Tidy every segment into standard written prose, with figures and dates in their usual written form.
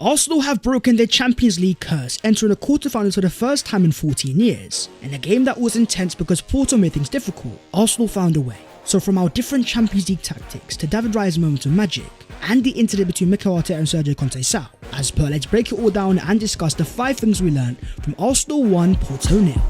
Arsenal have broken their Champions League curse, entering the quarterfinals for the first time in 14 years. In a game that was intense because Porto made things difficult, Arsenal found a way. So from our different Champions League tactics to David Raya's moment of magic, and the incident between Mikel and Sergio Conceição, as per, let's break it all down and discuss the 5 things we learned from Arsenal 1, Porto 0.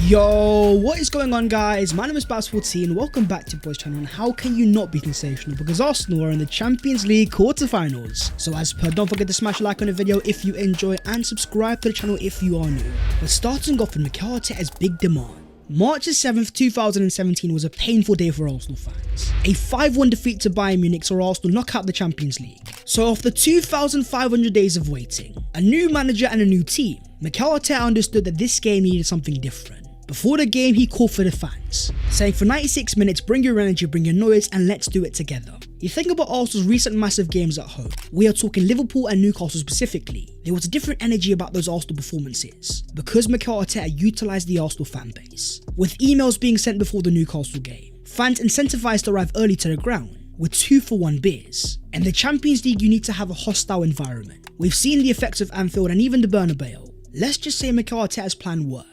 Yo, what is going on, guys? My name is Bass14. Welcome back to Boys Channel. And how can you not be sensational? Because Arsenal are in the Champions League quarterfinals. So as per, don't forget to smash a like on the video if you enjoy and subscribe to the channel if you are new. But starting off with Mikel Arteta's big demand. March 7th, 2017 was a painful day for Arsenal fans. A 5-1 defeat to Bayern Munich saw Arsenal knock out the Champions League. So after 2,500 days of waiting, a new manager and a new team, Mikel Arteta understood that this game needed something different. Before the game, he called for the fans, saying for 96 minutes, bring your energy, bring your noise, and let's do it together. You think about Arsenal's recent massive games at home, we are talking Liverpool and Newcastle specifically, there was a different energy about those Arsenal performances, because Mikel Arteta utilised the Arsenal fan base. With emails being sent before the Newcastle game, fans incentivised to arrive early to the ground, with 2-for-1 beers. In the Champions League, you need to have a hostile environment. We've seen the effects of Anfield and even the Bernabeu. Let's just say Mikel Arteta's plan worked.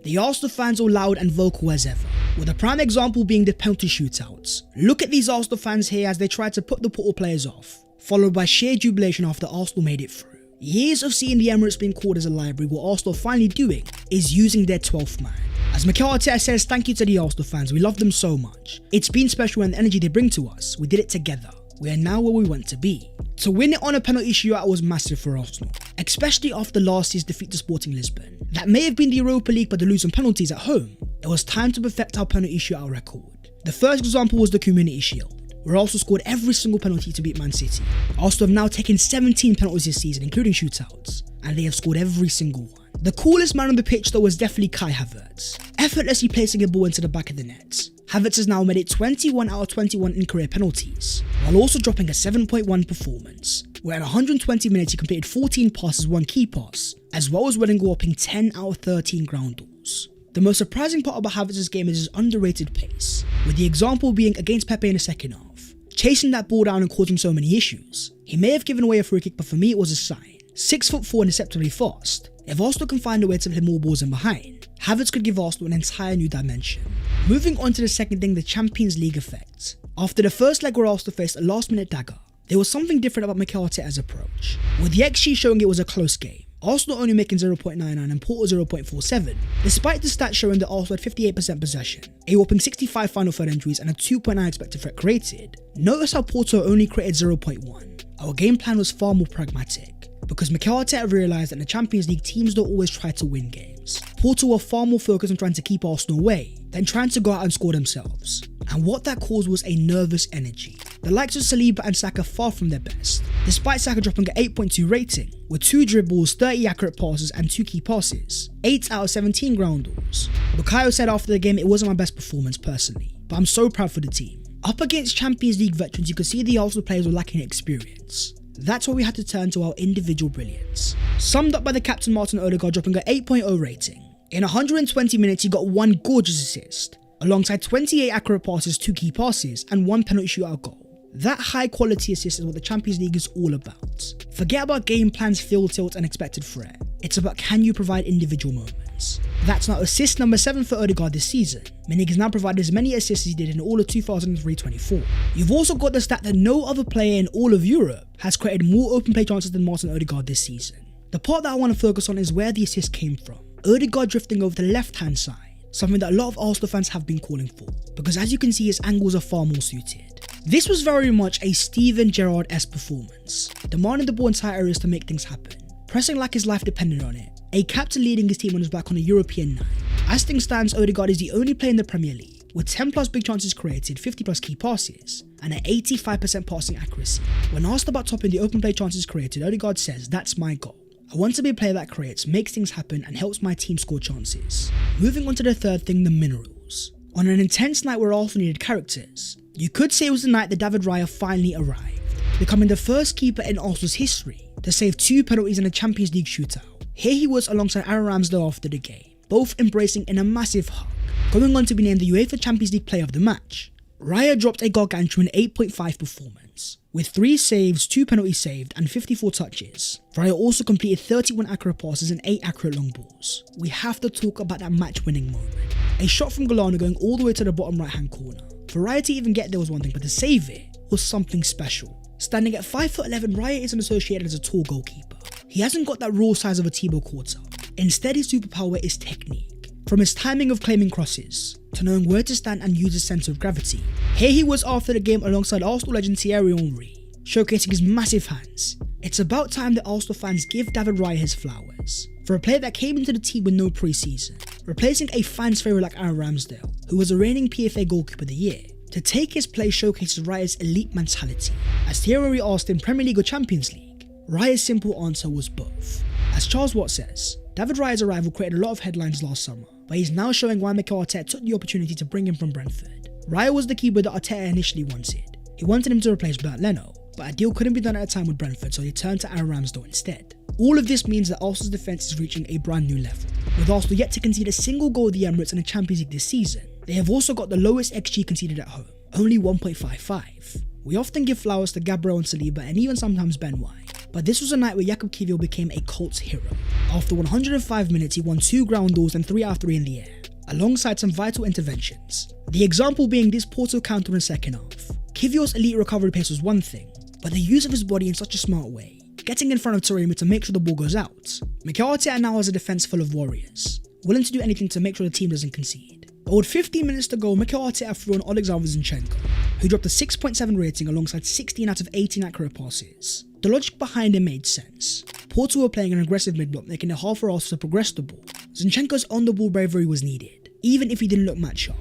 The Arsenal fans are loud and vocal as ever, with a prime example being the penalty shootouts. Look at these Arsenal fans here as they try to put the Porto players off, followed by sheer jubilation after Arsenal made it through. Years of seeing the Emirates being called as a library, what Arsenal are finally doing is using their 12th man. As Mikel Arteta says, thank you to the Arsenal fans, we love them so much. It's been special and the energy they bring to us, we did it together. We are now where we want to be. To win it on a penalty shootout was massive for Arsenal, especially after last year's defeat to Sporting Lisbon. That may have been the Europa League, but to lose on penalties at home, it was time to perfect our penalty shootout record. The first example was the Community Shield, where Arsenal scored every single penalty to beat Man City. Arsenal have now taken 17 penalties this season, including shootouts, and they have scored every single one. The coolest man on the pitch though was definitely Kai Havertz, effortlessly placing a ball into the back of the net. Havertz has now made it 21 out of 21 in career penalties, while also dropping a 7.1 performance, where in 120 minutes he completed 14 passes, 1 key pass, as well as winning a whopping 10 out of 13 ground balls. The most surprising part about Havertz's game is his underrated pace, with the example being against Pepe in the second half, chasing that ball down and causing so many issues. He may have given away a free kick, but for me it was a sign. 6'4" and deceptively fast. If Arsenal can find a way to hit more balls in behind, Havertz could give Arsenal an entire new dimension. Moving on to the second thing, the Champions League effect. After the first leg where Arsenal faced a last-minute dagger, there was something different about Mikel Arteta's approach. With the XG showing it was a close game, Arsenal only making 0.99 and Porto 0.47, despite the stats showing that Arsenal had 58% possession, a whopping 65 final third entries and a 2.9 expected threat created. Notice how Porto only created 0.1. Our game plan was far more pragmatic, because Mikel Arteta realised that in the Champions League teams don't always try to win games. Porto were far more focused on trying to keep Arsenal away than trying to go out and score themselves. And what that caused was a nervous energy. The likes of Saliba and Saka far from their best, despite Saka dropping an 8.2 rating, with 2 dribbles, 30 accurate passes and 2 key passes, 8 out of 17 ground balls. Bukayo said after the game, it wasn't my best performance personally, but I'm so proud for the team. Up against Champions League veterans, you could see the Arsenal players were lacking experience. That's why we had to turn to our individual brilliance, summed up by the captain Martin Odegaard dropping an 8.0 rating. In 120 minutes he got 1 gorgeous assist, alongside 28 accurate passes, 2 key passes and 1 penalty shootout goal. That high quality assist is what the Champions League is all about. Forget about game plans, field tilt and expected threat. It's about can you provide individual moments. That's now assist number 7 for Odegaard this season, meaning he's now provided as many assists as he did in all of 2023-24. You've also got the stat that no other player in all of Europe has created more open play chances than Martin Odegaard this season. The part that I want to focus on is where the assist came from. Odegaard drifting over the left hand side, something that a lot of Arsenal fans have been calling for, because as you can see his angles are far more suited. This was very much a Steven Gerrard-esque performance, demanding the ball in tight areas to make things happen, pressing like his life depended on it, a captain leading his team on his back on a European night. As things stands, Odegaard is the only player in the Premier League with 10 plus big chances created, 50 plus key passes, and an 85% passing accuracy. When asked about topping the open play chances created, Odegaard says, that's my goal. I want to be a player that creates, makes things happen and helps my team score chances. Moving on to the third thing, the minerals. On an intense night where Arsenal needed characters, you could say it was the night that David Raya finally arrived, becoming the first keeper in Arsenal's history to save 2 penalties in a Champions League shootout. Here he was alongside Aaron Ramsdale after the game, both embracing in a massive hug, going on to be named the UEFA Champions League Player of the Match. Raya dropped a gargantuan 8.5 performance, with 3 saves, 2 penalties saved and 54 touches. Raya also completed 31 accurate passes and 8 accurate long balls. We have to talk about that match-winning moment. A shot from Galano going all the way to the bottom right-hand corner. For Raya to even get there was one thing, but to save it was something special. Standing at 5'11", Raya isn't associated as a tall goalkeeper. He hasn't got that raw size of a Thibaut Courtois. Instead, his superpower is technique. From his timing of claiming crosses, to knowing where to stand and use his centre of gravity. Here he was after the game alongside Arsenal legend Thierry Henry, showcasing his massive hands. It's about time that Arsenal fans give David Raya his flowers. For a player that came into the team with no pre-season, replacing a fan's favourite like Aaron Ramsdale, who was a reigning PFA Goalkeeper of the Year, to take his place showcases Raya's elite mentality. As Thierry Henry asked him Premier League or Champions League, Raya's simple answer was both. As Charles Watt says, David Raya's arrival created a lot of headlines last summer, but he's now showing why Mikel Arteta took the opportunity to bring him from Brentford. Raya was the keeper that Arteta initially wanted. He wanted him to replace Bernd Leno, but a deal couldn't be done at a time with Brentford, so he turned to Aaron Ramsdale instead. All of this means that Arsenal's defence is reaching a brand new level. With Arsenal yet to concede a single goal at the Emirates in the Champions League this season, they have also got the lowest XG conceded at home, only 1.55. We often give flowers to Gabriel and Saliba and even sometimes Ben White, but this was a night where Jakub Kiwior became a cult hero. After 105 minutes, he won 2 ground balls and 3 out of 3 in the air, alongside some vital interventions. The example being this Porto counter in the second half. Kiwior's elite recovery pace was one thing, but the use of his body in such a smart way, getting in front of Torreira to make sure the ball goes out. Mikel Arteta now has a defence full of warriors, willing to do anything to make sure the team doesn't concede. But with 15 minutes to go, Mikel Arteta threw on Alexander Zinchenko, who dropped a 6.7 rating alongside 16 out of 18 accurate passes. The logic behind it made sense. Porto were playing an aggressive mid-block, making it hard for Arsenal to progress the ball. Zinchenko's on-the-ball bravery was needed, even if he didn't look match sharp.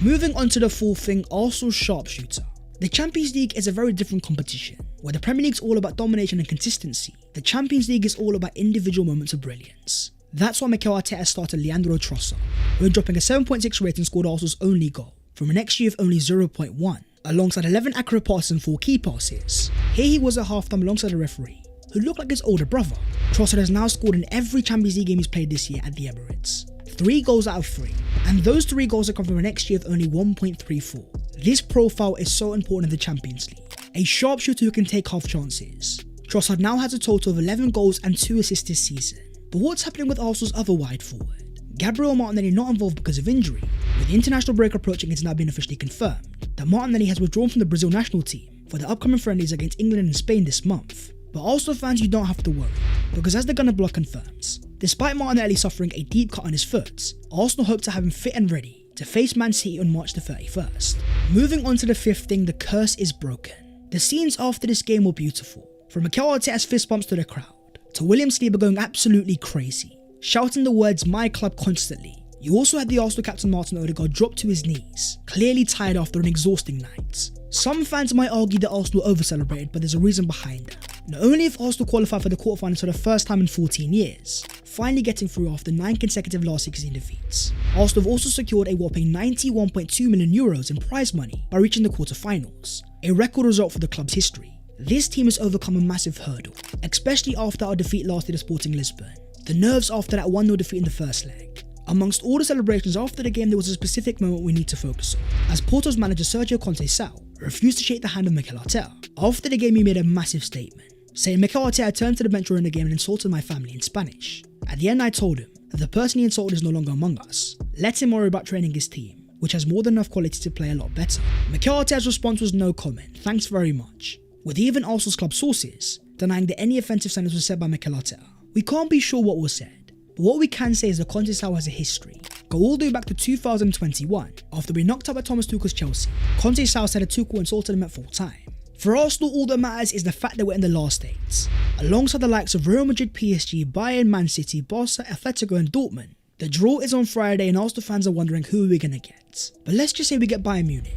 Moving on to the fourth thing, Arsenal's sharpshooter. The Champions League is a very different competition. Where the Premier League's all about domination and consistency, the Champions League is all about individual moments of brilliance. That's why Mikel Arteta started Leandro Trossard, who, dropping a 7.6 rating, scored Arsenal's only goal, from an XG of only 0.1, alongside 11 accurate passes and 4 key passes. Here he was at halftime alongside the referee, who looked like his older brother. Trossard has now scored in every Champions League game he's played this year at the Emirates. 3 goals out of 3, and those 3 goals have come from an XG of only 1.34. This profile is so important in the Champions League. A sharpshooter who can take half chances. Trossard now has a total of 11 goals and 2 assists this season. But what's happening with Arsenal's other wide forward? Gabriel Martinelli not involved because of injury. With the international break approaching, it's now been officially confirmed that Martinelli has withdrawn from the Brazil national team for the upcoming friendlies against England and Spain this month. But Arsenal fans, you don't have to worry, because as the Gunner blog confirms, despite Martinelli suffering a deep cut on his foot, Arsenal hope to have him fit and ready to face Man City on March the 31st. Moving on to the fifth thing, the curse is broken. The scenes after this game were beautiful, from Mikel Arteta's fist bumps to the crowd, to William Saliba going absolutely crazy, shouting the words "my club" constantly. You also had the Arsenal captain Martin Odegaard drop to his knees, clearly tired after an exhausting night. Some fans might argue that Arsenal over-celebrated, but there's a reason behind that. Not only have Arsenal qualified for the quarterfinals for the first time in 14 years, finally getting through after 9 consecutive last 16 defeats, Arsenal have also secured a whopping €91.2 million in prize money by reaching the quarterfinals, a record result for the club's history. This team has overcome a massive hurdle, especially after our defeat last year to Sporting Lisbon. The nerves after that 1-0 defeat in the first leg. Amongst all the celebrations after the game, there was a specific moment we need to focus on, as Porto's manager Sergio Conceição refused to shake the hand of Mikel Arteta. After the game, he made a massive statement, saying Mikel Arteta turned to the bench during the game and insulted my family in Spanish. At the end, I told him that the person he insulted is no longer among us. Let him worry about training his team, which has more than enough quality to play a lot better. Mikel Arteta's response was no comment, thanks very much, with even Arsenal's club sources denying that any offensive sentence was said by Mikel Arteta. We can't be sure what was said, but what we can say is that Conceição has a history. Go all the way back to 2021, after being knocked out by Thomas Tuchel's Chelsea. Conceição said that Tuchel insulted him at full time. For Arsenal, all that matters is the fact that we're in the last 8. Alongside the likes of Real Madrid, PSG, Bayern, Man City, Barca, Atletico and Dortmund. The draw is on Friday and Arsenal fans are wondering who we're going to get. But let's just say we get Bayern Munich.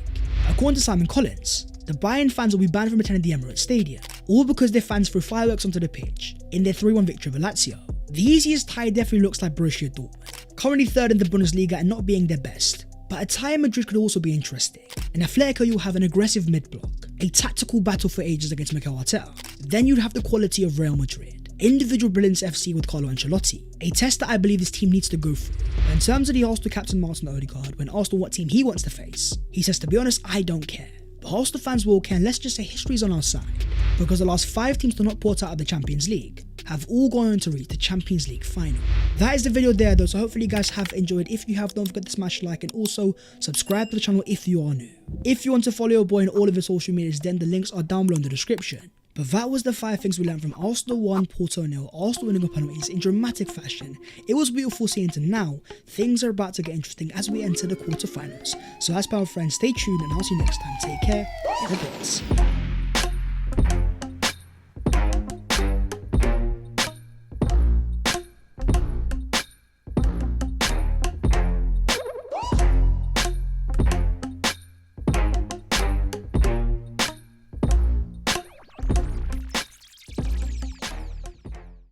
According to Simon Collins, the Bayern fans will be banned from attending the Emirates Stadium, all because their fans threw fireworks onto the pitch in their 3-1 victory over Lazio. The easiest tie definitely looks like Borussia Dortmund, currently 3rd in the Bundesliga and not being their best. But a tie in Madrid could also be interesting. In Atletico, you'll have an aggressive mid-block, a tactical battle for ages against Mikel Arteta. Then you'd have the quality of Real Madrid, individual brilliance FC with Carlo Ancelotti, a test that I believe this team needs to go through. But in terms of the Arsenal captain Martin Odegaard, when asked on what team he wants to face, he says, to be honest, I don't care. But Arsenal fans will care, and let's just say history's on our side, because the last 5 teams to knock Porto out of the Champions League have all gone on to reach the Champions League final. That is the video there though, so hopefully you guys have enjoyed. If you have, don't forget to smash like and also subscribe to the channel if you are new. If you want to follow your boy on all of his social medias, then the links are down below in the description. But that was the 5 things we learned from Arsenal 1, Porto 0, Arsenal winning on penalties in dramatic fashion. It was beautiful seeing to now, things are about to get interesting as we enter the quarterfinals. So as per our friends, stay tuned and I'll see you next time. Take care, have a good